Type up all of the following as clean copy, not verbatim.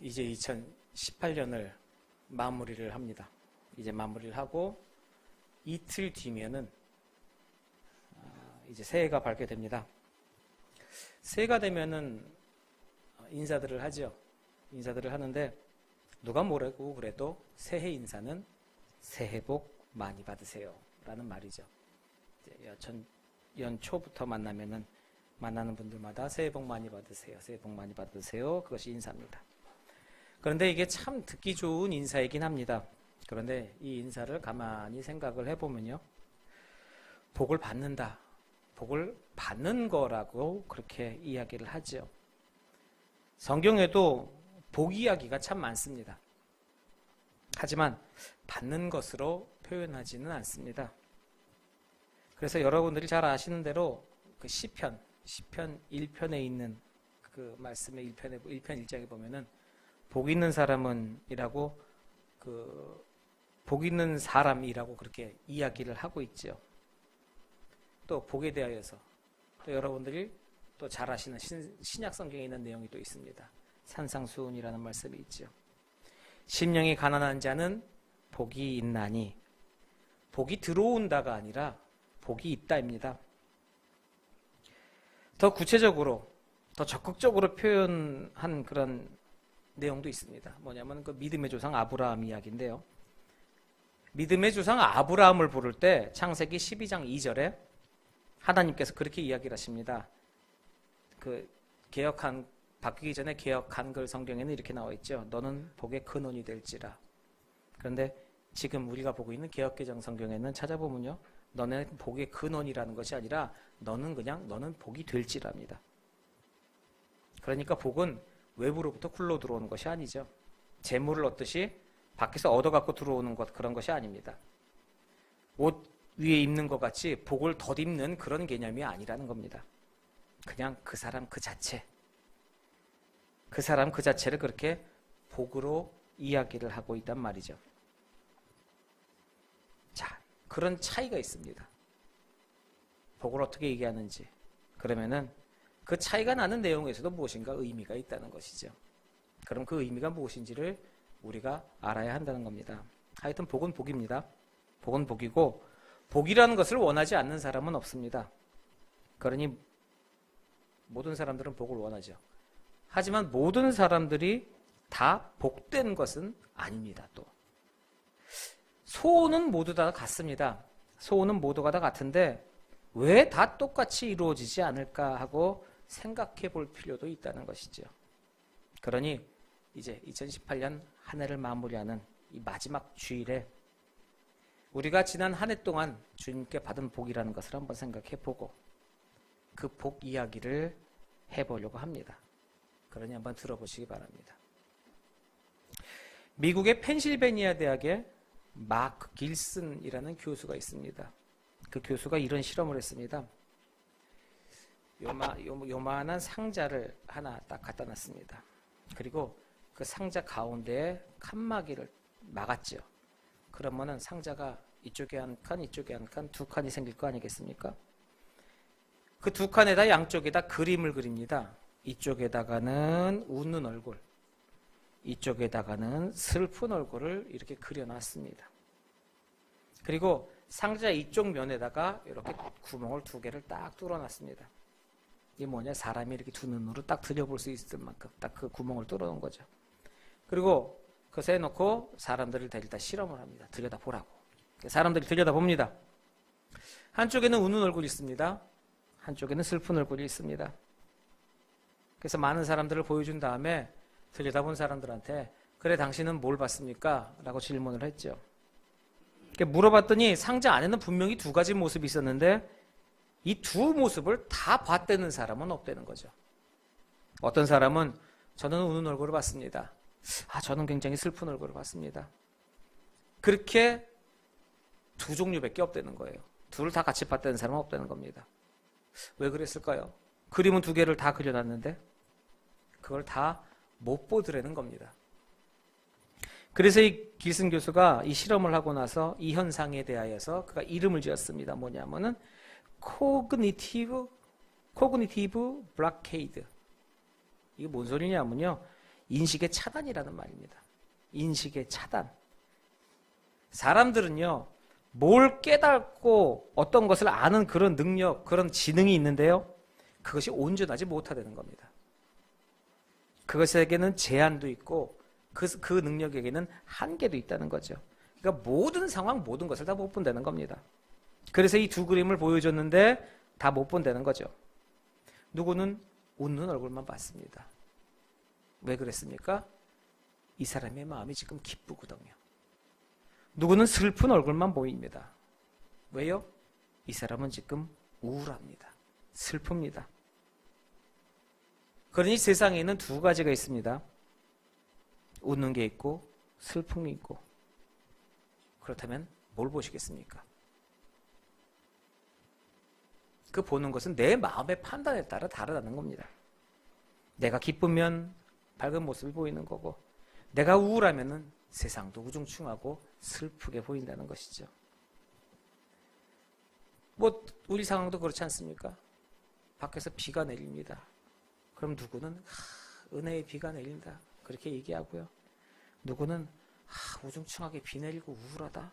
이제 2018년을 마무리를 합니다. 이제 마무리를 하고 이틀 뒤면은 이제 새해가 밝게 됩니다. 새해가 되면은 인사들을 하죠. 인사들을 하는데 누가 뭐라고 그래도 새해 인사는 새해 복 많이 받으세요 라는 말이죠. 연초부터 만나는 분들마다 새해 복 많이 받으세요. 새해 복 많이 받으세요. 그것이 인사입니다. 그런데 이게 참 듣기 좋은 인사이긴 합니다. 그런데 이 인사를 가만히 생각을 해보면요. 복을 받는다. 복을 받는 거라고 그렇게 이야기를 하죠. 성경에도 복 이야기가 참 많습니다. 하지만 받는 것으로 표현하지는 않습니다. 그래서 여러분들이 잘 아시는 대로 그 시편 1편에 있는 그 말씀의 1편 1장에 보면은 복 있는 사람은 이라고 복 있는 사람이라고 그렇게 이야기를 하고 있죠. 또 복에 대하여서 또 여러분들이 또 잘 아시는 신약 성경에 있는 내용이 또 있습니다. 산상수훈이라는 말씀이 있죠. 심령이 가난한 자는 복이 있나니 복이 들어온다가 아니라 복이 있다입니다. 더 구체적으로 더 적극적으로 표현한 그런 내용도 있습니다. 뭐냐면 그 믿음의 조상 아브라함 이야기인데요. 믿음의 조상 아브라함을 부를 때 창세기 12장 2절에 하나님께서 그렇게 이야기를 하십니다. 그 바뀌기 전에 개역 한글 성경에는 이렇게 나와 있죠. 너는 복의 근원이 될지라. 그런데 지금 우리가 보고 있는 개역개정 성경에는 찾아보면요. 너는 복의 근원이라는 것이 아니라 너는 복이 될지랍니다. 그러니까 복은 외부로부터 굴러 들어오는 것이 아니죠. 재물을 얻듯이 밖에서 얻어갖고 들어오는 것 그런 것이 아닙니다. 옷 위에 입는 것 같이 복을 덧입는 그런 개념이 아니라는 겁니다. 그냥 그 사람 그 자체를 그렇게 복으로 이야기를 하고 있단 말이죠. 자, 그런 차이가 있습니다. 복을 어떻게 얘기하는지. 그러면은 그 차이가 나는 내용에서도 무엇인가 의미가 있다는 것이죠. 그럼 그 의미가 무엇인지를 우리가 알아야 한다는 겁니다. 하여튼 복은 복입니다. 복은 복이고 복이라는 것을 원하지 않는 사람은 없습니다. 그러니 모든 사람들은 복을 원하죠. 하지만 모든 사람들이 다 복된 것은 아닙니다. 또 소원은 모두 다 같습니다. 소원은 모두가 다 같은데 왜 다 똑같이 이루어지지 않을까 하고 생각해 볼 필요도 있다는 것이죠. 그러니 이제 2018년 한 해를 마무리하는 이 마지막 주일에 우리가 지난 한 해 동안 주님께 받은 복이라는 것을 한번 생각해 보고 그 복 이야기를 해보려고 합니다. 그러니 한번 들어보시기 바랍니다. 미국의 펜실베니아 대학에 마크 길슨이라는 교수가 있습니다. 그 교수가 이런 실험을 했습니다. 요만한 상자를 하나 딱 갖다 놨습니다. 그리고 그 상자 가운데에 칸막이를 막았죠. 그러면은 상자가 이쪽에 한 칸, 이쪽에 한 칸, 두 칸이 생길 거 아니겠습니까? 그 두 칸에다 양쪽에다 그림을 그립니다. 이쪽에다가는 웃는 얼굴, 이쪽에다가는 슬픈 얼굴을 이렇게 그려놨습니다. 그리고 상자 이쪽 면에다가 이렇게 구멍을 두 개를 딱 뚫어놨습니다. 이게 뭐냐? 사람이 이렇게 두 눈으로 딱 들여볼 수 있을 만큼 딱 그 구멍을 뚫어놓은 거죠. 그리고 그것에 해놓고 사람들을 데리다 실험을 합니다. 들여다보라고. 사람들이 들여다봅니다. 한쪽에는 웃는 얼굴이 있습니다. 한쪽에는 슬픈 얼굴이 있습니다. 그래서 많은 사람들을 보여준 다음에 들여다본 사람들한테 그래 당신은 뭘 봤습니까? 라고 질문을 했죠. 물어봤더니 상자 안에는 분명히 두 가지 모습이 있었는데 이 두 모습을 다 봤다는 사람은 없다는 거죠. 어떤 사람은 저는 우는 얼굴을 봤습니다. 저는 굉장히 슬픈 얼굴을 봤습니다. 그렇게 두 종류밖에 없다는 거예요. 둘을 다 같이 봤다는 사람은 없다는 겁니다. 왜 그랬을까요? 그림은 두 개를 다 그려놨는데 그걸 다 못 보더라는 겁니다. 그래서 이 길슨 교수가 이 실험을 하고 나서 이 현상에 대하여서 그가 이름을 지었습니다. 뭐냐면은 코그니티브 블락케이드. 이게 뭔 소리냐면요. 인식의 차단이라는 말입니다. 인식의 차단. 사람들은요, 뭘 깨닫고 어떤 것을 아는 그런 능력, 그런 지능이 있는데요, 그것이 온전하지 못하다는 겁니다. 그것에게는 제한도 있고 그 능력에게는 한계도 있다는 거죠. 그러니까 모든 상황, 모든 것을 다 못 본다는 겁니다. 그래서 이 두 그림을 보여줬는데 다 못 본다는 거죠. 누구는 웃는 얼굴만 봤습니다. 왜 그랬습니까? 이 사람의 마음이 지금 기쁘거든요. 누구는 슬픈 얼굴만 보입니다. 왜요? 이 사람은 지금 우울합니다. 슬픕니다. 그러니 세상에는 두 가지가 있습니다. 웃는 게 있고 슬픈 게 있고. 그렇다면 뭘 보시겠습니까? 그 보는 것은 내 마음의 판단에 따라 다르다는 겁니다. 내가 기쁘면 밝은 모습이 보이는 거고, 내가 우울하면은 세상도 우중충하고 슬프게 보인다는 것이죠. 뭐 우리 상황도 그렇지 않습니까? 밖에서 비가 내립니다. 그럼 누구는 은혜의 비가 내린다 그렇게 얘기하고요. 누구는 우중충하게 비 내리고 우울하다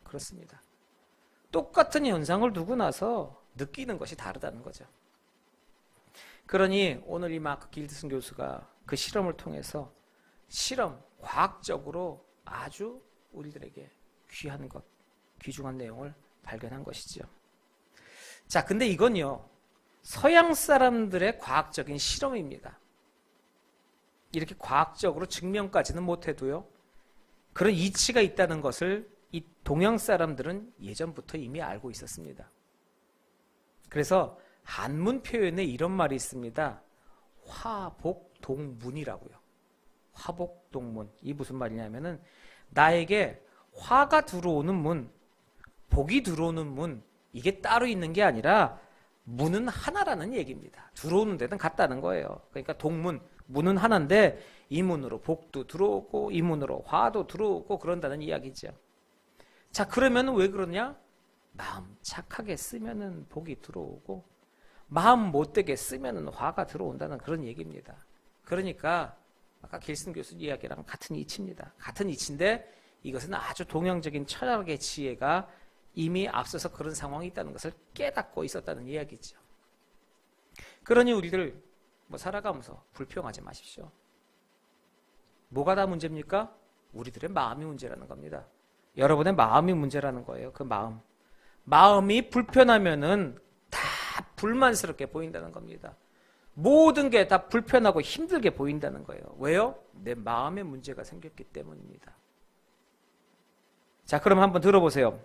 그렇습니다. 똑같은 현상을 두고 나서 느끼는 것이 다르다는 거죠. 그러니 오늘 이 마크 길드슨 교수가 그 실험을 통해서 과학적으로 아주 우리들에게 귀한 것, 귀중한 내용을 발견한 것이죠. 자, 근데 이건요, 서양 사람들의 과학적인 실험입니다. 이렇게 과학적으로 증명까지는 못해도요, 그런 이치가 있다는 것을 이 동양 사람들은 예전부터 이미 알고 있었습니다. 그래서 한문 표현에 이런 말이 있습니다. 화복동문이라고요. 화복동문. 이 무슨 말이냐면은 나에게 화가 들어오는 문, 복이 들어오는 문, 이게 따로 있는 게 아니라 문은 하나라는 얘기입니다. 들어오는 데는 같다는 거예요. 그러니까 동문, 문은 하나인데 이 문으로 복도 들어오고 이 문으로 화도 들어오고 그런다는 이야기죠. 자, 그러면 왜 그러냐? 마음 착하게 쓰면은 복이 들어오고 마음 못되게 쓰면은 화가 들어온다는 그런 얘기입니다. 그러니까 아까 길슨 교수 이야기랑 같은 이치입니다. 같은 이치인데 이것은 아주 동양적인 철학의 지혜가 이미 앞서서 그런 상황이 있다는 것을 깨닫고 있었다는 이야기죠. 그러니 우리들 살아가면서 불평하지 마십시오. 뭐가 다 문제입니까? 우리들의 마음이 문제라는 겁니다. 여러분의 마음이 문제라는 거예요. 그 마음이 불편하면은 다 불만스럽게 보인다는 겁니다. 모든 게 다 불편하고 힘들게 보인다는 거예요. 왜요? 내 마음에 문제가 생겼기 때문입니다. 자, 그럼 한번 들어보세요.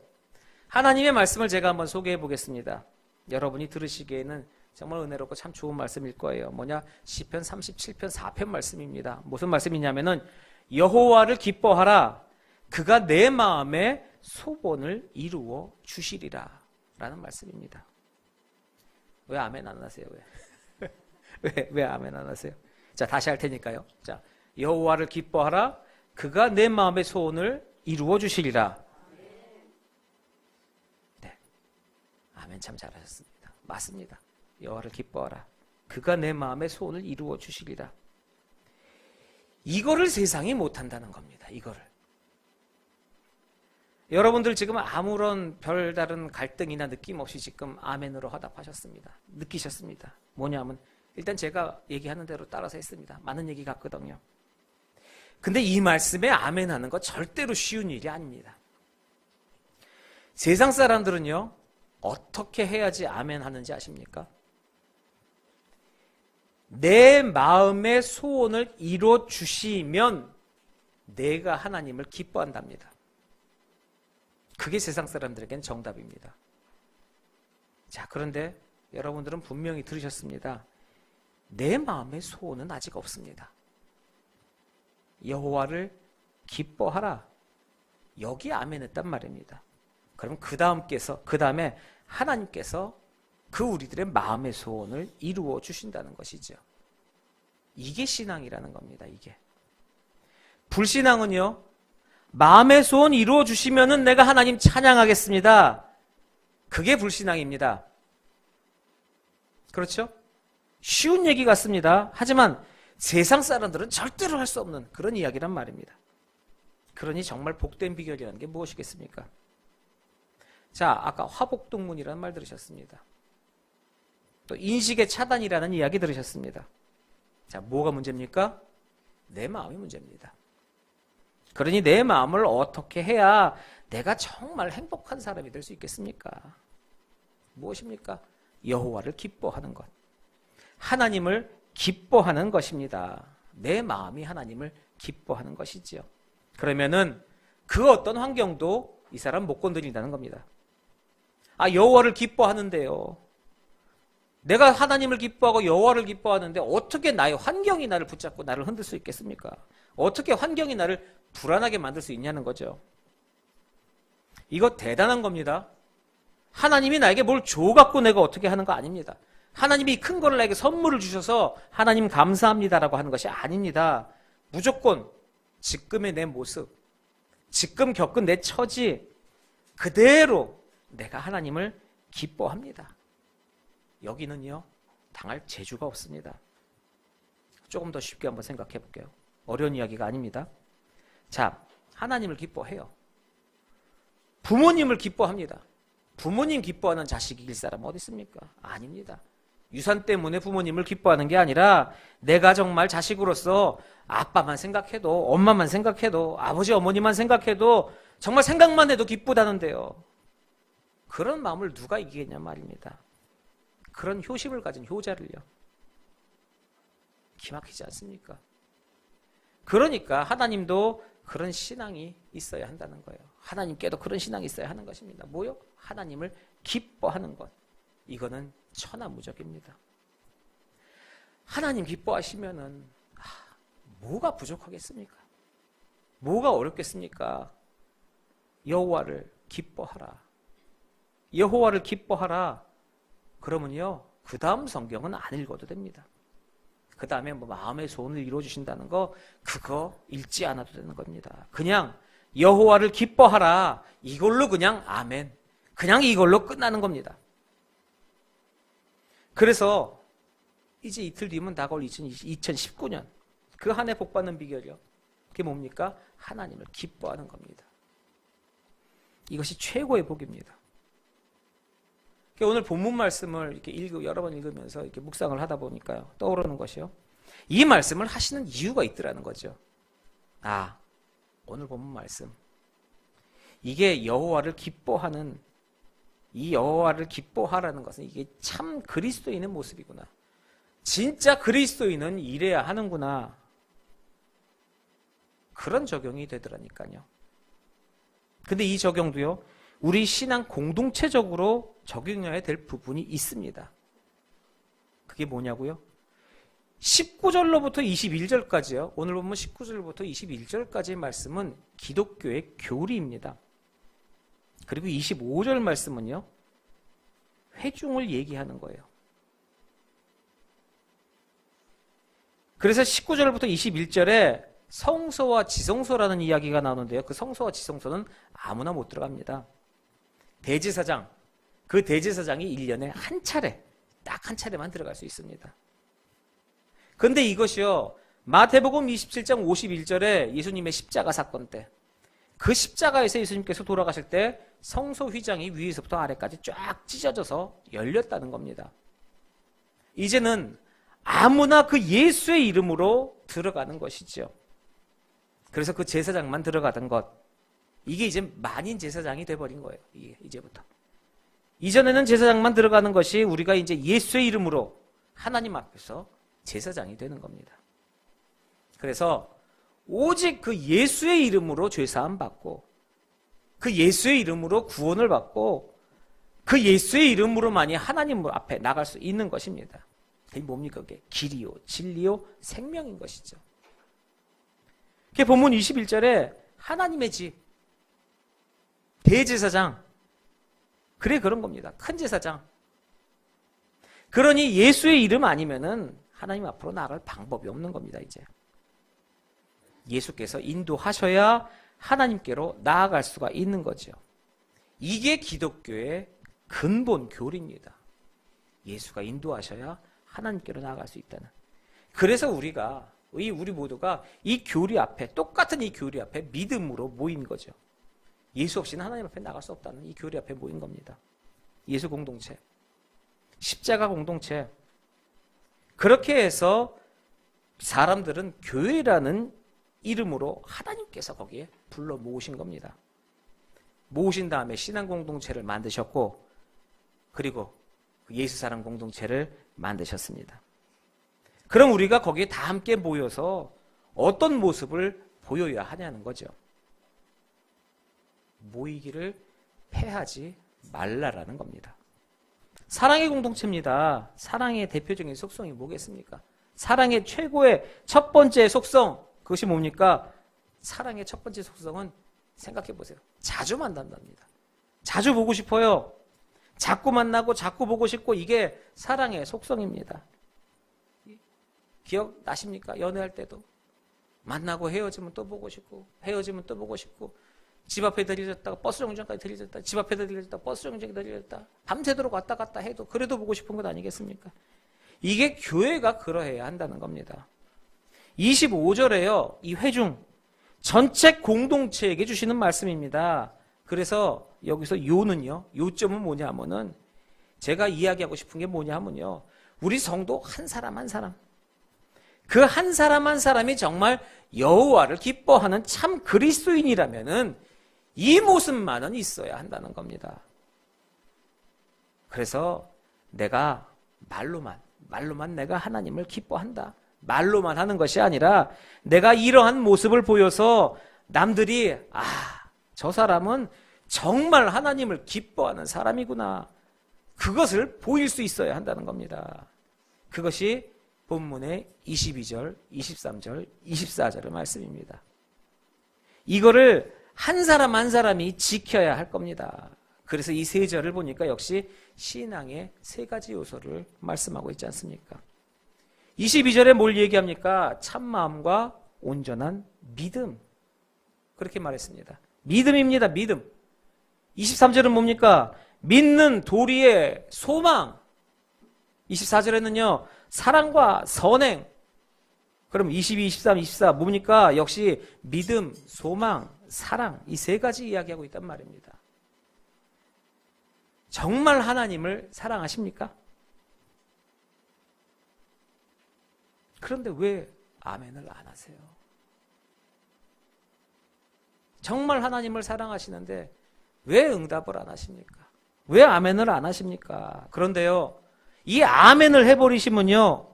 하나님의 말씀을 제가 한번 소개해 보겠습니다. 여러분이 들으시기에는 정말 은혜롭고 참 좋은 말씀일 거예요. 뭐냐? 시편 37편 4편 말씀입니다. 무슨 말씀이냐면은 여호와를 기뻐하라. 그가 내 마음의 소원을 이루어 주시리라 라는 말씀입니다. 왜 아멘 안 하세요? 왜 아멘 안 하세요? 자, 다시 할 테니까요. 자, 여호와를 기뻐하라. 그가 내 마음의 소원을 이루어 주시리라. 네, 아멘 참 잘하셨습니다. 맞습니다. 여호와를 기뻐하라. 그가 내 마음의 소원을 이루어 주시리라. 이거를 세상이 못한다는 겁니다. 이거를. 여러분들 지금 아무런 별다른 갈등이나 느낌 없이 지금 아멘으로 화답하셨습니다. 느끼셨습니다. 뭐냐면 일단 제가 얘기하는 대로 따라서 했습니다. 많은 얘기 같거든요. 근데 이 말씀에 아멘하는 거 절대로 쉬운 일이 아닙니다. 세상 사람들은요, 어떻게 해야지 아멘하는지 아십니까? 내 마음의 소원을 이루어 주시면 내가 하나님을 기뻐한답니다. 그게 세상 사람들에겐 정답입니다. 자, 그런데 여러분들은 분명히 들으셨습니다. 내 마음의 소원은 아직 없습니다. 여호와를 기뻐하라. 여기 아멘했단 말입니다. 그럼 그 다음에 하나님께서 그 우리들의 마음의 소원을 이루어 주신다는 것이죠. 이게 신앙이라는 겁니다. 이게. 불신앙은요, 마음의 소원 이루어 주시면은 내가 하나님 찬양하겠습니다. 그게 불신앙입니다. 그렇죠? 쉬운 얘기 같습니다. 하지만 세상 사람들은 절대로 할 수 없는 그런 이야기란 말입니다. 그러니 정말 복된 비결이라는 게 무엇이겠습니까? 자, 아까 화복동문이라는 말 들으셨습니다. 또 인식의 차단이라는 이야기 들으셨습니다. 자, 뭐가 문제입니까? 내 마음이 문제입니다. 그러니 내 마음을 어떻게 해야 내가 정말 행복한 사람이 될 수 있겠습니까? 무엇입니까? 여호와를 기뻐하는 것. 하나님을 기뻐하는 것입니다. 내 마음이 하나님을 기뻐하는 것이지요. 그러면은 그 어떤 환경도 이 사람 못 건드린다는 겁니다. 아, 여호와를 기뻐하는데요. 내가 하나님을 기뻐하고 여호와를 기뻐하는데 어떻게 나의 환경이 나를 붙잡고 나를 흔들 수 있겠습니까? 어떻게 환경이 나를 불안하게 만들 수 있냐는 거죠. 이거 대단한 겁니다. 하나님이 나에게 뭘 줘갖고 내가 어떻게 하는 거 아닙니다. 하나님이 큰 거를 나에게 선물을 주셔서 하나님 감사합니다라고 하는 것이 아닙니다. 무조건 지금의 내 모습, 지금 겪은 내 처지 그대로 내가 하나님을 기뻐합니다. 여기는요, 당할 재주가 없습니다. 조금 더 쉽게 한번 생각해 볼게요. 어려운 이야기가 아닙니다. 자, 하나님을 기뻐해요. 부모님을 기뻐합니다. 부모님 기뻐하는 자식이 이길 사람 어디 있습니까? 아닙니다. 유산 때문에 부모님을 기뻐하는 게 아니라 내가 정말 자식으로서 아빠만 생각해도, 엄마만 생각해도, 아버지 어머니만 생각해도 정말 생각만 해도 기쁘다는데요. 그런 마음을 누가 이기겠냐 말입니다. 그런 효심을 가진 효자를요. 기막히지 않습니까? 그러니까 하나님도 그런 신앙이 있어야 한다는 거예요. 하나님께도 그런 신앙이 있어야 하는 것입니다. 뭐요? 하나님을 기뻐하는 것. 이거는 천하무적입니다. 하나님 기뻐하시면은 뭐가 부족하겠습니까? 뭐가 어렵겠습니까? 여호와를 기뻐하라. 여호와를 기뻐하라. 그러면요, 그 다음 성경은 안 읽어도 됩니다. 그 다음에 뭐 마음의 소원을 이루어주신다는 거 그거 읽지 않아도 되는 겁니다. 그냥 여호와를 기뻐하라. 이걸로 그냥 아멘. 그냥 이걸로 끝나는 겁니다. 그래서 이제 이틀 뒤면 다가올 2019년 그 한 해 복받는 비결이요. 그게 뭡니까? 하나님을 기뻐하는 겁니다. 이것이 최고의 복입니다. 오늘 본문 말씀을 이렇게 여러 번 읽으면서 이렇게 묵상을 하다 보니까요, 떠오르는 것이요. 이 말씀을 하시는 이유가 있더라는 거죠. 아, 오늘 본문 말씀. 이게 여호와를 기뻐하는, 이 여호와를 기뻐하라는 것은 이게 참 그리스도인의 모습이구나. 진짜 그리스도인은 이래야 하는구나. 그런 적용이 되더라니까요. 근데 이 적용도요, 우리 신앙 공동체적으로 적용해야 될 부분이 있습니다. 그게 뭐냐고요? 19절로부터 21절까지요. 오늘 보면 19절부터 21절까지의 말씀은 기독교의 교리입니다. 그리고 25절 말씀은요, 회중을 얘기하는 거예요. 그래서 19절부터 21절에 성소와 지성소라는 이야기가 나오는데요. 그 성소와 지성소는 아무나 못 들어갑니다. 대제사장, 그 대제사장이 1년에 한 차례, 딱 한 차례만 들어갈 수 있습니다. 그런데 이것이요, 마태복음 27장 51절에 예수님의 십자가 사건 때, 그 십자가에서 예수님께서 돌아가실 때 성소 휘장이 위에서부터 아래까지 쫙 찢어져서 열렸다는 겁니다. 이제는 아무나 그 예수의 이름으로 들어가는 것이죠. 그래서 그 제사장만 들어가던 것, 이게 이제 만인 제사장이 돼버린 거예요. 이제부터. 이전에는 제사장만 들어가는 것이 우리가 이제 예수의 이름으로 하나님 앞에서 제사장이 되는 겁니다. 그래서 오직 그 예수의 이름으로 죄사함 받고, 그 예수의 이름으로 구원을 받고, 그 예수의 이름으로만이 하나님 앞에 나갈 수 있는 것입니다. 그게 뭡니까? 그게 길이요, 진리요, 생명인 것이죠. 그게 본문 21절에 하나님의 집, 대제사장, 그래 그런 겁니다. 큰 제사장. 그러니 예수의 이름 아니면은 하나님 앞으로 나아갈 방법이 없는 겁니다. 이제 예수께서 인도하셔야 하나님께로 나아갈 수가 있는 거죠. 이게 기독교의 근본 교리입니다. 예수가 인도하셔야 하나님께로 나아갈 수 있다는. 그래서 우리 모두가 이 교리 앞에, 똑같은 이 교리 앞에 믿음으로 모인 거죠. 예수 없이는 하나님 앞에 나갈 수 없다는 이 교리 앞에 모인 겁니다. 예수 공동체, 십자가 공동체. 그렇게 해서 사람들은 교회라는 이름으로 하나님께서 거기에 불러 모으신 겁니다. 모으신 다음에 신앙 공동체를 만드셨고, 그리고 예수 사랑 공동체를 만드셨습니다. 그럼 우리가 거기에 다 함께 모여서 어떤 모습을 보여야 하냐는 거죠. 모이기를 패하지 말라라는 겁니다. 사랑의 공동체입니다. 사랑의 대표적인 속성이 뭐겠습니까? 사랑의 최고의 첫 번째 속성, 그것이 뭡니까? 사랑의 첫 번째 속성은 생각해 보세요. 자주 만난답니다. 자주 보고 싶어요. 자꾸 만나고 자꾸 보고 싶고, 이게 사랑의 속성입니다. 기억나십니까? 연애할 때도 만나고 헤어지면 또 보고 싶고, 헤어지면 또 보고 싶고, 집 앞에 들려졌다가 버스 정류장까지 들려졌다, 집 앞에 들려졌다가 버스 정류장에 들려졌다, 밤새도록 왔다 갔다 해도 그래도 보고 싶은 것 아니겠습니까? 이게 교회가 그러해야 한다는 겁니다. 25절에요. 이 회중 전체 공동체에게 주시는 말씀입니다. 그래서 여기서 요점은 뭐냐 하면은, 제가 이야기하고 싶은 게 뭐냐 하면요, 우리 성도 한 사람 한 사람, 그 한 사람 한 사람이 정말 여호와를 기뻐하는 참 그리스도인이라면은 이 모습만은 있어야 한다는 겁니다. 그래서 내가 말로만 내가 하나님을 기뻐한다, 말로만 하는 것이 아니라 내가 이러한 모습을 보여서 남들이 저 사람은 정말 하나님을 기뻐하는 사람이구나, 그것을 보일 수 있어야 한다는 겁니다. 그것이 본문의 22절, 23절, 24절의 말씀입니다. 이거를 한 사람 한 사람이 지켜야 할 겁니다. 그래서 이 세 절을 보니까 역시 신앙의 세 가지 요소를 말씀하고 있지 않습니까? 22절에 뭘 얘기합니까? 참마음과 온전한 믿음. 그렇게 말했습니다. 믿음입니다. 믿음. 23절은 뭡니까? 믿는 도리의 소망. 24절에는요, 사랑과 선행. 그럼 22, 23, 24 뭡니까? 역시 믿음, 소망, 사랑, 이 세 가지 이야기하고 있단 말입니다. 정말 하나님을 사랑하십니까? 그런데 왜 아멘을 안 하세요? 정말 하나님을 사랑하시는데 왜 응답을 안 하십니까? 왜 아멘을 안 하십니까? 그런데요, 이 아멘을 해버리시면요,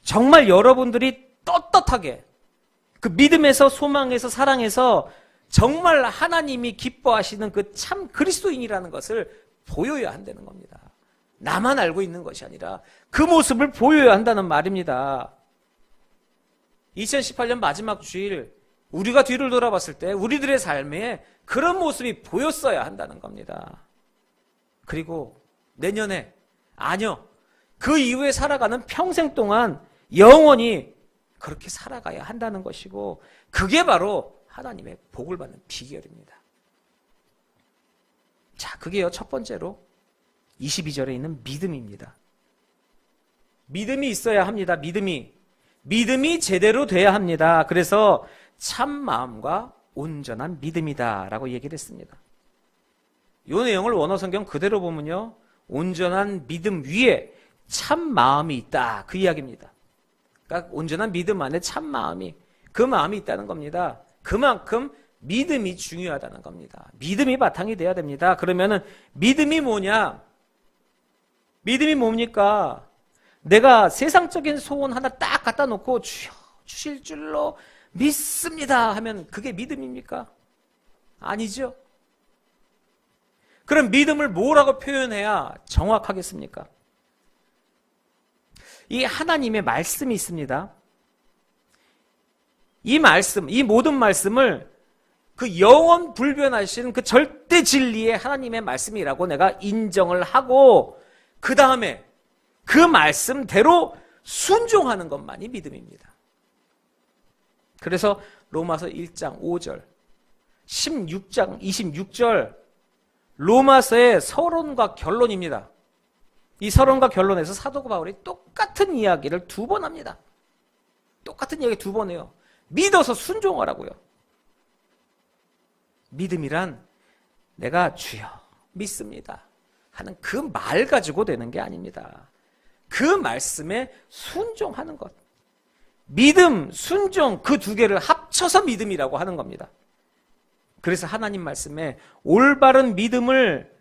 정말 여러분들이 떳떳하게 그 믿음에서, 소망에서, 사랑에서 정말 하나님이 기뻐하시는 그 참 그리스도인이라는 것을 보여야 한다는 겁니다. 나만 알고 있는 것이 아니라 그 모습을 보여야 한다는 말입니다. 2018년 마지막 주일, 우리가 뒤를 돌아봤을 때 우리들의 삶에 그런 모습이 보였어야 한다는 겁니다. 그리고 내년에, 아니요, 그 이후에 살아가는 평생 동안 영원히 그렇게 살아가야 한다는 것이고, 그게 바로 하나님의 복을 받는 비결입니다. 자, 그게요, 첫 번째로 22절에 있는 믿음입니다. 믿음이 있어야 합니다. 믿음이 제대로 돼야 합니다. 그래서 참 마음과 온전한 믿음이다 라고 얘기를 했습니다. 이 내용을 원어 성경 그대로 보면요, 온전한 믿음 위에 참 마음이 있다, 그 이야기입니다. 그러니까 온전한 믿음 안에 참 마음이, 그 마음이 있다는 겁니다. 그만큼 믿음이 중요하다는 겁니다. 믿음이 바탕이 돼야 됩니다. 그러면은 믿음이 뭐냐? 믿음이 뭡니까? 내가 세상적인 소원 하나 딱 갖다 놓고 주여 주실 줄로 믿습니다 하면 그게 믿음입니까? 아니죠. 그럼 믿음을 뭐라고 표현해야 정확하겠습니까? 이 하나님의 말씀이 있습니다. 이 말씀, 이 모든 말씀을 그 영원 불변하신 그 절대 진리의 하나님의 말씀이라고 내가 인정을 하고, 그 다음에 그 말씀대로 순종하는 것만이 믿음입니다. 그래서 로마서 1장 5절, 16장 26절, 로마서의 서론과 결론입니다. 이 서론과 결론에서 사도 바울이 똑같은 이야기를 두 번 합니다. 똑같은 얘기 두 번 해요. 믿어서 순종하라고요. 믿음이란 내가 주여 믿습니다 하는 그 말 가지고 되는 게 아닙니다. 그 말씀에 순종하는 것. 믿음, 순종 그 두 개를 합쳐서 믿음이라고 하는 겁니다. 그래서 하나님 말씀에 올바른 믿음을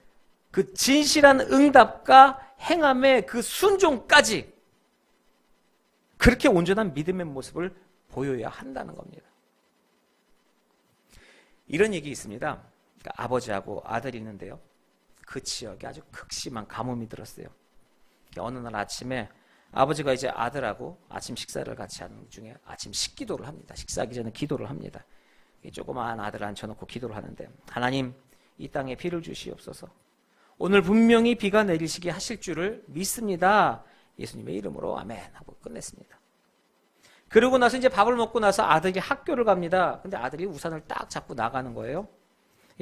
그 진실한 응답과 행함의 그 순종까지 그렇게 온전한 믿음의 모습을 보여야 한다는 겁니다. 이런 얘기 있습니다. 그러니까 아버지하고 아들이 있는데요. 그 지역에 아주 극심한 가뭄이 들었어요. 어느 날 아침에 아버지가 이제 아들하고 아침 식사를 같이 하는 중에 아침 식기도를 합니다. 식사하기 전에 기도를 합니다. 조그마한 아들을 앉혀놓고 기도를 하는데 하나님 이 땅에 비를 주시옵소서. 오늘 분명히 비가 내리시게 하실 줄을 믿습니다. 예수님의 이름으로 아멘 하고 끝냈습니다. 그러고 나서 이제 밥을 먹고 나서 아들이 학교를 갑니다. 근데 아들이 우산을 딱 잡고 나가는 거예요.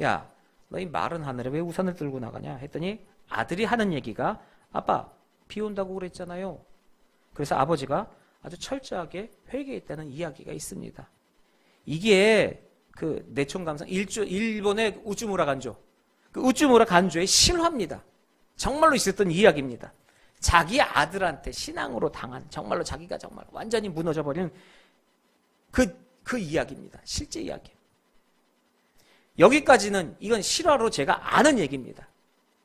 야, 너 이 마른 하늘에 왜 우산을 들고 나가냐 했더니 아들이 하는 얘기가 아빠 비 온다고 그랬잖아요. 그래서 아버지가 아주 철저하게 회개했다는 이야기가 있습니다. 이게 그 내촌감상 일본의 우쭈무라 간조, 그 우쭈무라 간조의 실화입니다. 정말로 있었던 이야기입니다. 자기 아들한테 신앙으로 당한 정말로 자기가 정말 완전히 무너져버린 그 이야기입니다. 실제 이야기. 여기까지는 이건 실화로 제가 아는 얘기입니다.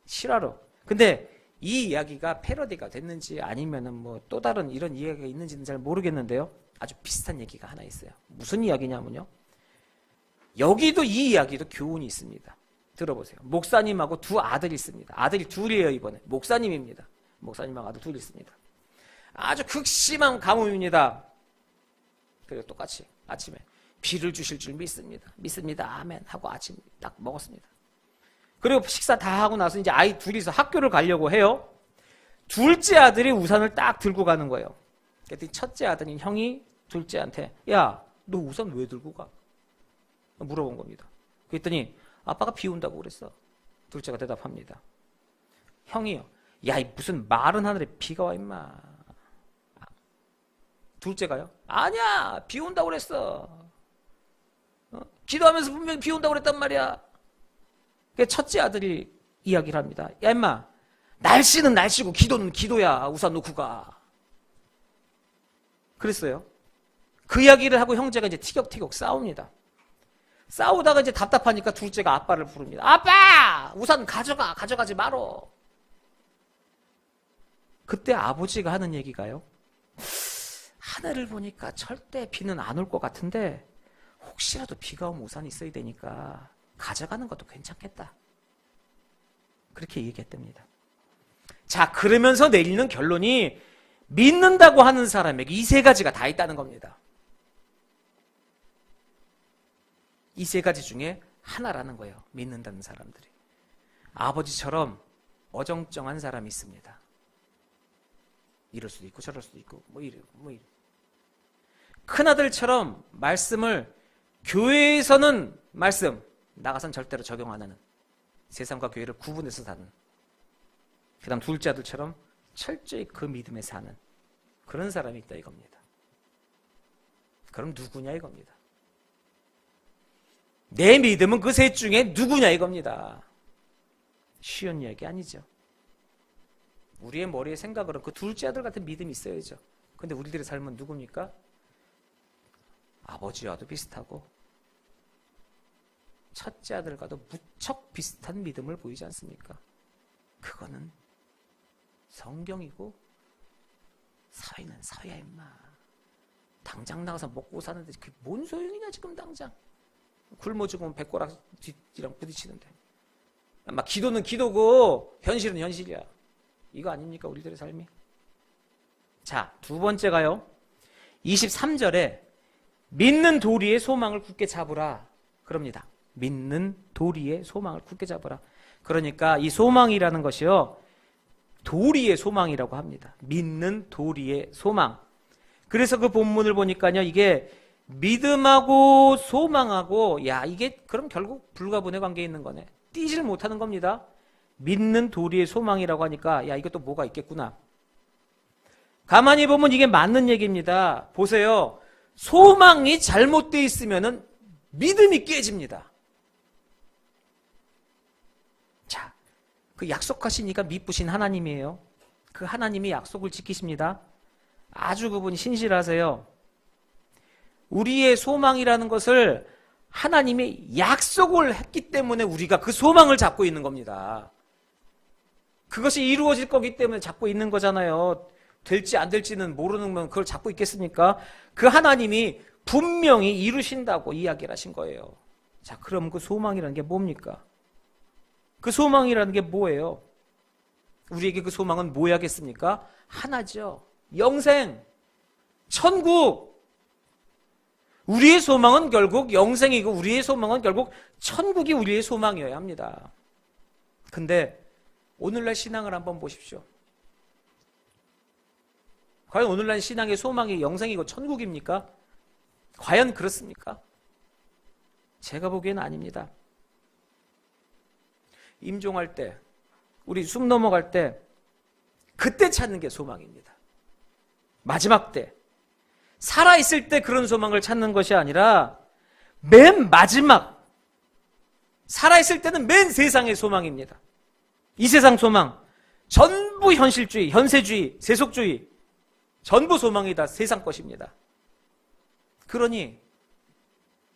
실화로. 근데 이 이야기가 패러디가 됐는지 아니면은 뭐 또 다른 이런 이야기가 있는지는 잘 모르겠는데요. 아주 비슷한 얘기가 하나 있어요. 무슨 이야기냐면요. 여기도 이 이야기도 교훈이 있습니다. 들어보세요. 목사님하고 두 아들이 있습니다. 아들이 둘이에요, 이번에. 목사님입니다. 목사님하고 아들 둘이 있습니다. 아주 극심한 가뭄입니다. 그리고 똑같이 아침에 비를 주실 줄 믿습니다. 믿습니다. 아멘 하고 아침 딱 먹었습니다. 그리고 식사 다 하고 나서 이제 아이 둘이서 학교를 가려고 해요. 둘째 아들이 우산을 딱 들고 가는 거예요. 그랬더니 첫째 아들인 형이 둘째한테 야, 너 우산 왜 들고 가? 물어본 겁니다. 그랬더니 아빠가 비 온다고 그랬어. 둘째가 대답합니다. 형이요. 야, 무슨 마른 하늘에 비가 와 임마. 둘째가요. 아니야, 비 온다고 그랬어. 기도하면서 분명히 비 온다고 그랬단 말이야. 첫째 아들이 이야기를 합니다. 야 임마, 날씨는 날씨고 기도는 기도야. 우산 놓고 가. 그랬어요. 그 이야기를 하고 형제가 이제 티격태격 싸웁니다. 싸우다가 이제 답답하니까 둘째가 아빠를 부릅니다. 아빠! 우산 가져가지 말어. 그때 아버지가 하는 얘기가요. 하늘을 보니까 절대 비는 안 올 것 같은데 혹시라도 비가 오면 우산이 있어야 되니까 가져가는 것도 괜찮겠다. 그렇게 얘기했답니다. 자, 그러면서 내리는 결론이 믿는다고 하는 사람에게 이 세 가지가 다 있다는 겁니다. 이 세 가지 중에 하나라는 거예요. 믿는다는 사람들이. 아버지처럼 어정쩡한 사람이 있습니다. 이럴 수도 있고 저럴 수도 있고 뭐 이래. 큰아들처럼 말씀을 교회에서는 말씀, 나가선 절대로 적용 안 하는, 세상과 교회를 구분해서 사는, 그 다음 둘째 아들처럼 철저히 그 믿음에 사는 그런 사람이 있다 이겁니다. 그럼 누구냐 이겁니다. 내 믿음은 그 셋 중에 누구냐 이겁니다. 쉬운 이야기 아니죠. 우리의 머리에 생각으로는 그 둘째 아들 같은 믿음이 있어야죠. 근데 우리들의 삶은 누굽니까? 아버지와도 비슷하고 첫째 아들과도 무척 비슷한 믿음을 보이지 않습니까? 그거는 성경이고 사회는 사회야 임마. 당장 나가서 먹고 사는데 그게 뭔 소용이냐 지금 당장. 굶어 죽으면 배꼬락이랑 부딪히는데. 막 기도는 기도고 현실은 현실이야. 이거 아닙니까 우리들의 삶이? 자, 두 번째가요. 23절에 믿는 도리의 소망을 굳게 잡으라 그럽니다. 믿는 도리의 소망을 굳게 잡으라. 그러니까 이 소망이라는 것이요, 도리의 소망이라고 합니다. 믿는 도리의 소망. 그래서 그 본문을 보니까요, 이게 믿음하고 소망하고, 야, 이게 그럼 결국 불가분의 관계에 있는 거네. 띄지를 못하는 겁니다. 믿는 도리의 소망이라고 하니까, 야, 이것도 뭐가 있겠구나. 가만히 보면 이게 맞는 얘기입니다. 보세요. 소망이 잘못되어 있으면은 믿음이 깨집니다. 자, 그 약속하신 이가 미쁘신 하나님이에요. 그 하나님이 약속을 지키십니다. 아주 그분이 신실하세요. 우리의 소망이라는 것을 하나님이 약속을 했기 때문에 우리가 그 소망을 잡고 있는 겁니다. 그것이 이루어질 거기 때문에 잡고 있는 거잖아요. 될지 안 될지는 모르는 건 그걸 잡고 있겠습니까? 그 하나님이 분명히 이루신다고 이야기를 하신 거예요. 자, 그럼 그 소망이라는 게 뭡니까? 그 소망이라는 게 뭐예요? 우리에게 그 소망은 뭐야겠습니까? 하나죠. 영생, 천국. 우리의 소망은 결국 영생이고 우리의 소망은 결국 천국이 우리의 소망이어야 합니다. 근데 오늘날 신앙을 한번 보십시오. 과연 오늘날 신앙의 소망이 영생이고 천국입니까? 과연 그렇습니까? 제가 보기에는 아닙니다. 임종할 때, 우리 숨 넘어갈 때 그때 찾는 게 소망입니다. 마지막 때, 살아있을 때 그런 소망을 찾는 것이 아니라 맨 마지막, 살아있을 때는 맨 세상의 소망입니다. 이 세상 소망, 전부 현실주의, 현세주의, 세속주의, 전부 소망이 다 세상 것입니다. 그러니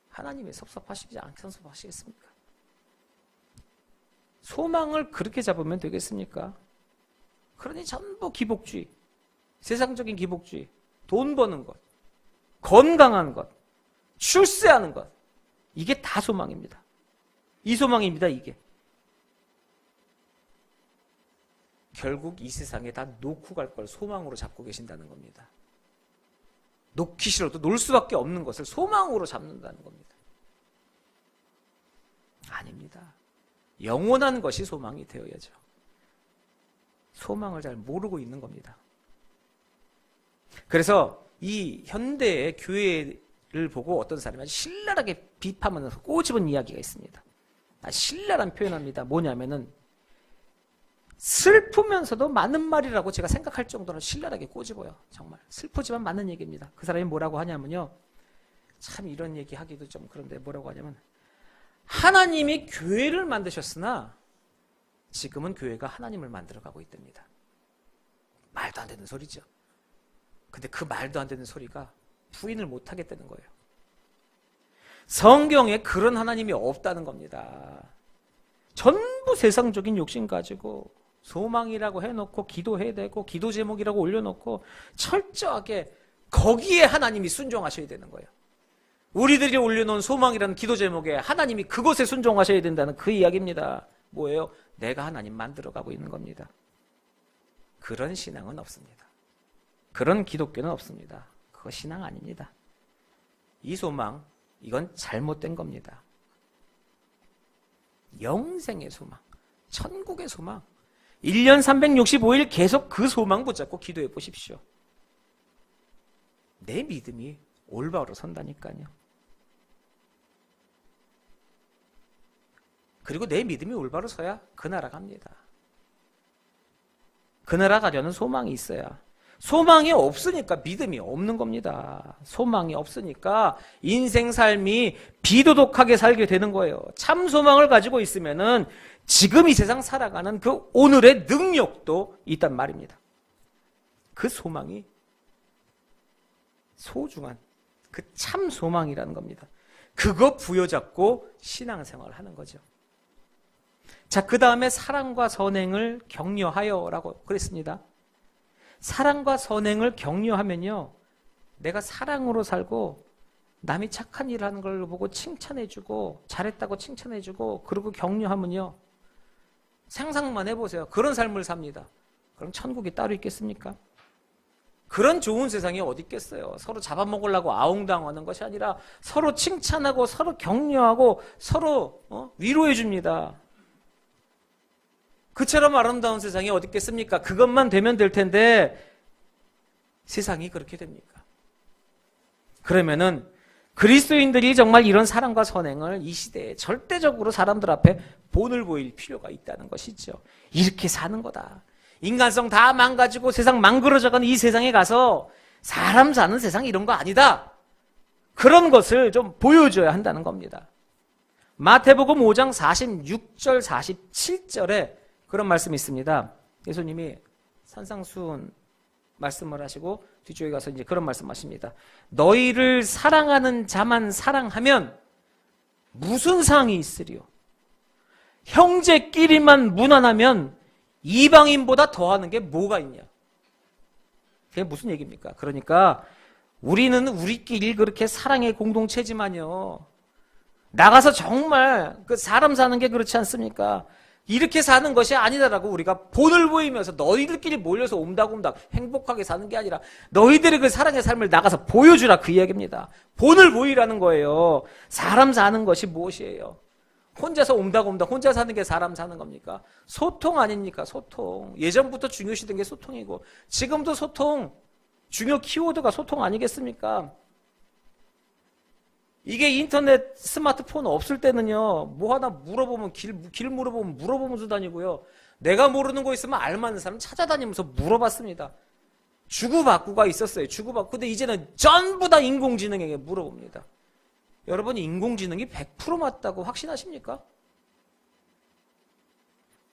하나님이 섭섭하시지 않겠습니까? 소망을 그렇게 잡으면 되겠습니까? 그러니 전부 기복주의, 세상적인 기복주의, 돈 버는 것, 건강한 것, 출세하는 것, 이게 다 소망입니다. 이 소망입니다, 이게. 결국 이 세상에 다 놓고 갈 걸 소망으로 잡고 계신다는 겁니다. 놓기 싫어도 놓을 수밖에 없는 것을 소망으로 잡는다는 겁니다. 아닙니다. 영원한 것이 소망이 되어야죠. 소망을 잘 모르고 있는 겁니다. 그래서 이 현대의 교회를 보고 어떤 사람이 아주 신랄하게 비판하면서 꼬집은 이야기가 있습니다. 신랄한 표현합니다. 뭐냐면은 슬프면서도 맞는 말이라고 제가 생각할 정도로 신랄하게 꼬집어요. 정말 슬프지만 맞는 얘기입니다. 그 사람이 뭐라고 하냐면요, 참 이런 얘기 하기도 좀 그런데 뭐라고 하냐면, 하나님이 교회를 만드셨으나 지금은 교회가 하나님을 만들어가고 있답니다. 말도 안 되는 소리죠. 근데 그 말도 안 되는 소리가 부인을 못 하겠다는 거예요. 성경에 그런 하나님이 없다는 겁니다. 전부 세상적인 욕심 가지고 소망이라고 해놓고 기도해야 되고 기도 제목이라고 올려놓고 철저하게 거기에 하나님이 순종하셔야 되는 거예요. 우리들이 올려놓은 소망이라는 기도 제목에 하나님이 그곳에 순종하셔야 된다는 그 이야기입니다. 뭐예요? 내가 하나님 만들어가고 있는 겁니다. 그런 신앙은 없습니다. 그런 기독교는 없습니다. 그거 신앙 아닙니다. 이 소망, 이건 잘못된 겁니다. 영생의 소망, 천국의 소망, 1년 365일 계속 그 소망 붙잡고 기도해 보십시오. 내 믿음이 올바로 선다니까요. 그리고 내 믿음이 올바로 서야 그 나라 갑니다. 그 나라 가려는 소망이 있어야. 소망이 없으니까 믿음이 없는 겁니다. 소망이 없으니까 인생 삶이 비도덕하게 살게 되는 거예요. 참 소망을 가지고 있으면은 지금 이 세상 살아가는 그 오늘의 능력도 있단 말입니다. 그 소망이 소중한 그 참 소망이라는 겁니다. 그거 부여잡고 신앙생활을 하는 거죠. 자, 그 다음에 사랑과 선행을 격려하여라고 그랬습니다. 사랑과 선행을 격려하면요, 내가 사랑으로 살고 남이 착한 일 하는 걸 보고 칭찬해주고 잘했다고 칭찬해주고 그리고 격려하면요, 상상만 해보세요. 그런 삶을 삽니다. 그럼 천국이 따로 있겠습니까? 그런 좋은 세상이 어디 있겠어요. 서로 잡아먹으려고 아웅다웅하는 것이 아니라 서로 칭찬하고 서로 격려하고 서로 위로해 줍니다. 그처럼 아름다운 세상이 어디 있겠습니까? 그것만 되면 될 텐데 세상이 그렇게 됩니까? 그러면은 그리스도인들이 정말 이런 사랑과 선행을 이 시대에 절대적으로 사람들 앞에 본을 보일 필요가 있다는 것이죠. 이렇게 사는 거다. 인간성 다 망가지고 세상 망그러져가는 이 세상에 가서 사람 사는 세상 이런 거 아니다. 그런 것을 좀 보여줘야 한다는 겁니다. 마태복음 5장 46절 47절에 그런 말씀이 있습니다. 예수님이 산상수훈 말씀을 하시고 뒤쪽에 가서 이제 그런 말씀하십니다. 너희를 사랑하는 자만 사랑하면 무슨 상이 있으리요? 형제끼리만 무난하면 이방인보다 더하는 게 뭐가 있냐? 그게 무슨 얘기입니까? 그러니까 우리는 우리끼리 그렇게 사랑의 공동체지만요. 나가서 정말 그 사람 사는 게 그렇지 않습니까? 이렇게 사는 것이 아니다라고 우리가 본을 보이면서 너희들끼리 몰려서 옴닥옴닥 행복하게 사는 게 아니라 너희들의 그 사랑의 삶을 나가서 보여주라 그 이야기입니다. 본을 보이라는 거예요. 사람 사는 것이 무엇이에요? 혼자서 옴닥옴닥 혼자 사는 게 사람 사는 겁니까? 소통 아닙니까? 소통. 예전부터 중요시된 게 소통이고 지금도 소통. 중요 키워드가 소통 아니겠습니까? 이게 인터넷 스마트폰 없을 때는요, 뭐 하나 물어보면 길 물어보면서 다니고요. 내가 모르는 거 있으면 알만한 사람 찾아다니면서 물어봤습니다. 주고받고가 있었어요. 주고받고. 근데 이제는 전부 다 인공지능에게 물어봅니다. 여러분, 인공지능이 100% 맞다고 확신하십니까?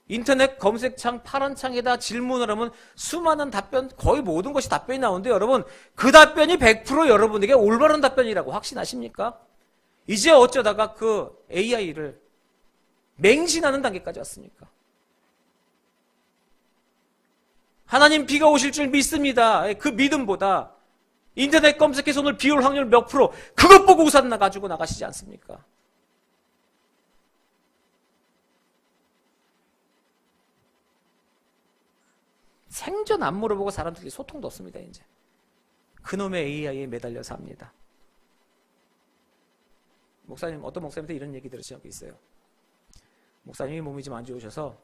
인터넷 검색창 파란 창에다 질문을 하면 수많은 답변, 거의 모든 것이 답변이 나오는데 여러분, 그 답변이 100% 여러분에게 올바른 답변이라고 확신하십니까? 이제 어쩌다가 그 AI를 맹신하는 단계까지 왔습니까? 하나님 비가 오실 줄 믿습니다. 그 믿음보다 인터넷 검색해서 오늘 비 올 확률 몇 프로, 그것 보고 우산 가지고 나가시지 않습니까? 생전 안 물어보고 사람들끼리 소통도 없습니다, 이제. 그놈의 AI에 매달려서 합니다. 목사님, 어떤 목사님한테 이런 얘기 들으신 적이 있어요. 목사님이 몸이 좀 안 좋으셔서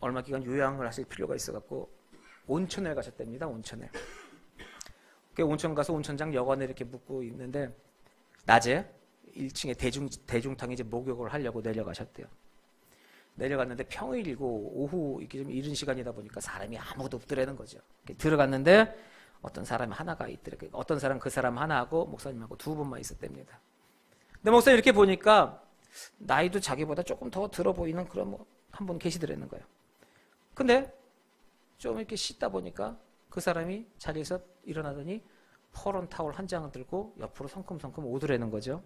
얼마 기간 요양을 하실 필요가 있어갖고 온천에 가셨답니다, 온천에. 그 온천 가서 온천장 여관에 이렇게 묵고 있는데 낮에 1층에 대중탕에 이제 목욕을 하려고 내려가셨대요. 내려갔는데 평일이고 오후 이렇게 좀 이른 시간이다 보니까 사람이 아무도 없더라는 거죠. 들어갔는데 어떤 사람이 하나가 있더라고요. 어떤 사람 그 사람 하나하고 목사님하고 두 분만 있었답니다. 근데 목사님 이렇게 보니까 나이도 자기보다 조금 더 들어 보이는 그런 한 분 계시더라는 거예요. 근데 좀 이렇게 씻다 보니까 그 사람이 자리에서 일어나더니 퍼런 타월 한 장을 들고 옆으로 성큼성큼 오더라는 거죠.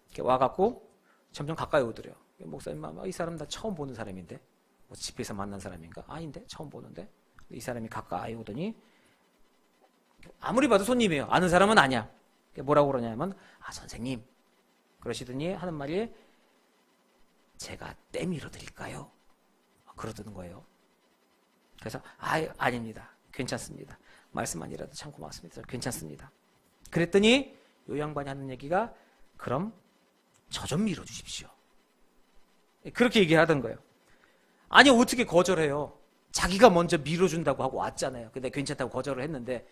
이렇게 와갖고 점점 가까이 오더래요. 목사님, 이 사람 나 처음 보는 사람인데, 뭐 집에서 만난 사람인가? 아닌데? 처음 보는데? 이 사람이 가까이 오더니, 아무리 봐도 손님이에요. 아는 사람은 아니야. 뭐라고 그러냐면, 선생님. 그러시더니 하는 말이, 제가 때밀어 드릴까요? 그러더는 거예요. 그래서, 아닙니다. 괜찮습니다. 말씀만이라도 참 고맙습니다. 괜찮습니다. 그랬더니, 요 양반이 하는 얘기가, 그럼, 저 좀 밀어주십시오. 그렇게 얘기하던 거예요. 아니, 어떻게 거절해요? 자기가 먼저 밀어준다고 하고 왔잖아요. 근데 괜찮다고 거절을 했는데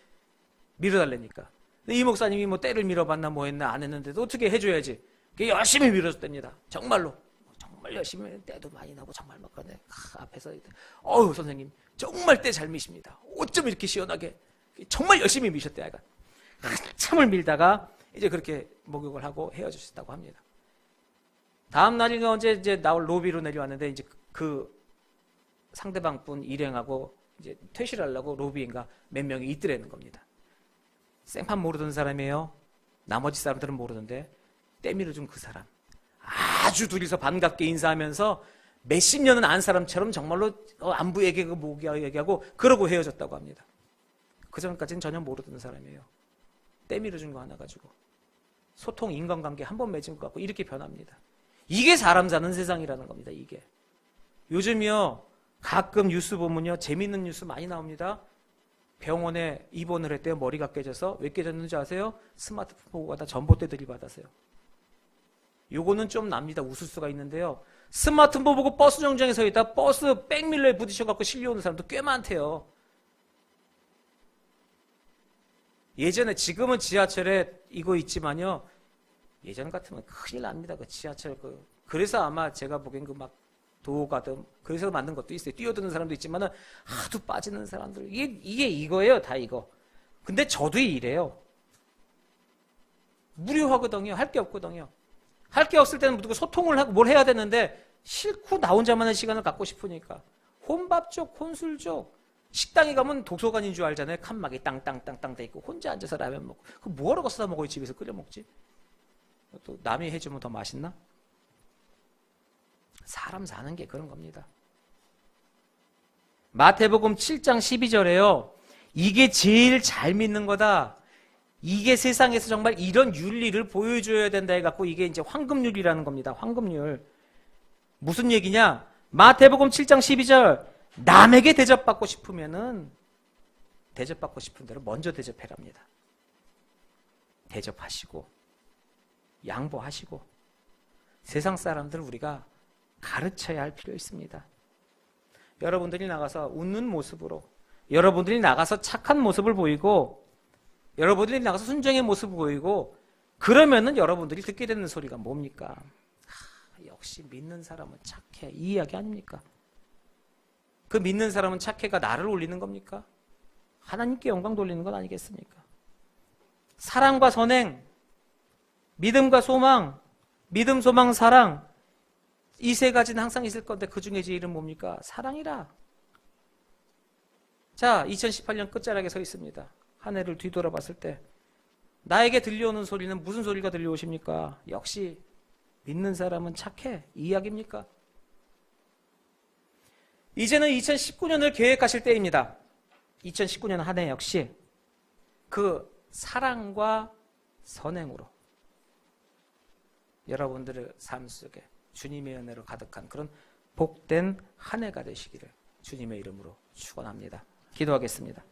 밀어달라니까. 근데 이 목사님이 뭐 때를 밀어봤나 뭐 했나 안 했는데도 어떻게 해줘야지. 열심히 밀어줬답니다. 정말로. 정말 열심히 때도 많이 나고 정말 막 그러네. 앞에서 선생님 정말 때 잘 미십니다. 어쩜 이렇게 시원하게. 정말 열심히 미셨대. 한참을 밀다가 이제 그렇게 목욕을 하고 헤어지셨다고 합니다. 다음 날인가 언제 이제 나올 로비로 내려왔는데 이제 그 상대방 분 일행하고 이제 퇴실을 하려고 로비인가 몇 명이 있더라는 겁니다. 생판 모르던 사람이에요. 나머지 사람들은 모르는데 때밀어준 그 사람. 아주 둘이서 반갑게 인사하면서 몇십 년은 안 사람처럼 정말로 안부 얘기하고 뭐 얘기하고 그러고 헤어졌다고 합니다. 그 전까지는 전혀 모르던 사람이에요. 때밀어준 거 하나 가지고. 소통, 인간관계 한 번 맺은 것 같고 이렇게 변합니다. 이게 사람 사는 세상이라는 겁니다. 이게. 요즘이요. 가끔 뉴스 보면요. 재밌는 뉴스 많이 나옵니다. 병원에 입원을 했대요. 머리가 깨져서. 왜 깨졌는지 아세요? 스마트폰 보고 가다 전봇대 들이받았어요. 요거는 좀 납니다. 웃을 수가 있는데요. 스마트폰 보고 버스 정류장에 서 있다 버스 백밀러에 부딪혀갖고 실려오는 사람도 꽤 많대요. 예전에, 지금은 지하철에 이거 있지만요. 예전 같으면 큰일 납니다. 그 지하철 그래서 아마 제가 보기엔 도가든 그래서 만든 것도 있어요. 뛰어드는 사람도 있지만은 하도 빠지는 사람들 이게 이거예요. 다 이거. 근데 저도 이래요. 무료하거든요. 할 게 없거든요. 할 게 없을 때는 누구 소통을 하고 뭘 해야 되는데 싫고 나 혼자만의 시간을 갖고 싶으니까 혼밥족, 혼술족. 식당에 가면 도서관인 줄 알잖아요. 칸막이 땅땅땅땅 돼 있고 혼자 앉아서 라면 먹고. 그 뭐하러 가서 먹어요? 집에서 끓여 먹지? 또 남이 해주면 더 맛있나? 사람 사는 게 그런 겁니다. 마태복음 7장 12절에요. 이게 제일 잘 믿는 거다. 이게 세상에서 정말 이런 윤리를 보여줘야 된다 해갖고 이게 이제 황금률이라는 겁니다. 황금률. 무슨 얘기냐? 마태복음 7장 12절. 남에게 대접받고 싶으면은 대접받고 싶은 대로 먼저 대접해랍니다. 대접하시고 양보하시고 세상 사람들 우리가 가르쳐야 할 필요 있습니다. 여러분들이 나가서 웃는 모습으로 여러분들이 나가서 착한 모습을 보이고 여러분들이 나가서 순종의 모습을 보이고 그러면은 여러분들이 듣게 되는 소리가 뭡니까? 역시 믿는 사람은 착해 이 이야기 아닙니까? 그 믿는 사람은 착해가 나를 올리는 겁니까? 하나님께 영광 돌리는 건 아니겠습니까? 사랑과 선행, 믿음과 소망, 믿음, 소망, 사랑 이 세 가지는 항상 있을 건데 그 중에 제일은 뭡니까? 사랑이라. 자, 2018년 끝자락에 서 있습니다. 한 해를 뒤돌아봤을 때 나에게 들려오는 소리는 무슨 소리가 들려오십니까? 역시 믿는 사람은 착해 이 이야기입니까? 이제는 2019년을 계획하실 때입니다. 2019년 한 해 역시 그 사랑과 선행으로 여러분들의 삶 속에 주님의 은혜로 가득한 그런 복된 한 해가 되시기를 주님의 이름으로 축원합니다. 기도하겠습니다.